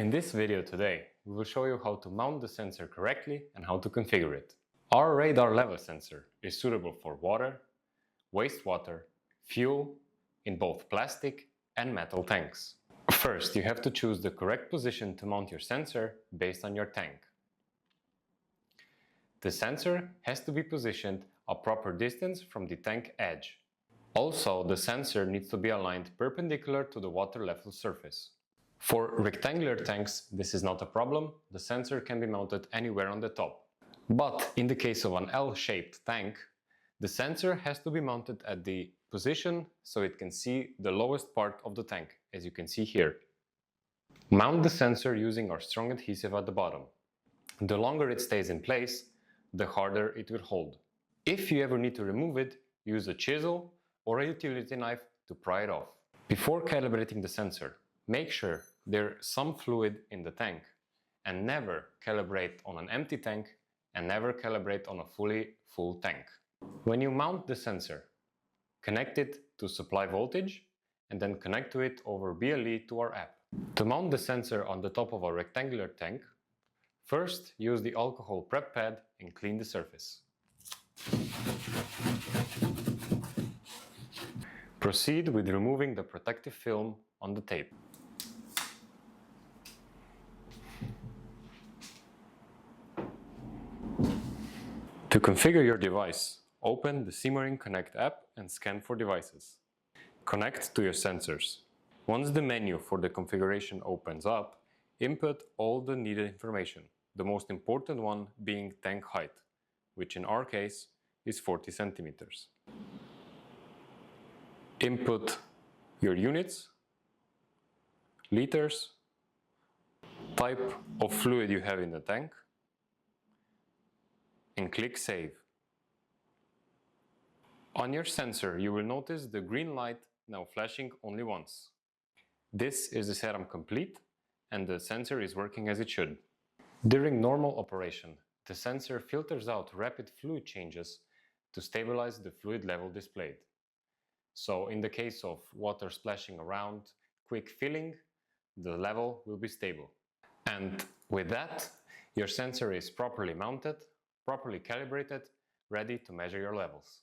In this video today, we will show you how to mount the sensor correctly and how to configure it. Our radar level sensor is suitable for water, wastewater, fuel in both plastic and metal tanks. First, you have to choose the correct position to mount your sensor based on your tank. The sensor has to be positioned a proper distance from the tank edge. Also, the sensor needs to be aligned perpendicular to the water level surface. For rectangular tanks, this is not a problem. The sensor can be mounted anywhere on the top. But in the case of an L-shaped tank, the sensor has to be mounted at the position so it can see the lowest part of the tank, as you can see here. Mount the sensor using our strong adhesive at the bottom. The longer it stays in place, the harder it will hold. If you ever need to remove it, use a chisel or a utility knife to pry it off. Before calibrating the sensor, make sure there's some fluid in the tank, and never calibrate on an empty tank and never calibrate on a fully full tank. When you mount the sensor, connect it to supply voltage and then connect to it over BLE to our app. To mount the sensor on the top of a rectangular tank, first use the alcohol prep pad and clean the surface. Proceed with removing the protective film on the tape. To configure your device, open the Simorink Connect app and scan for devices. Connect to your sensors. Once the menu for the configuration opens up, input all the needed information, the most important one being tank height, which in our case is 40 centimeters. Input your units, liters, type of fluid you have in the tank, and click Save. On your sensor, you will notice the green light now flashing only once. This is the setup complete and the sensor is working as it should. During normal operation, the sensor filters out rapid fluid changes to stabilize the fluid level displayed. So in the case of water splashing around, quick filling, the level will be stable. And with that, your sensor is properly mounted, properly calibrated, ready to measure your levels.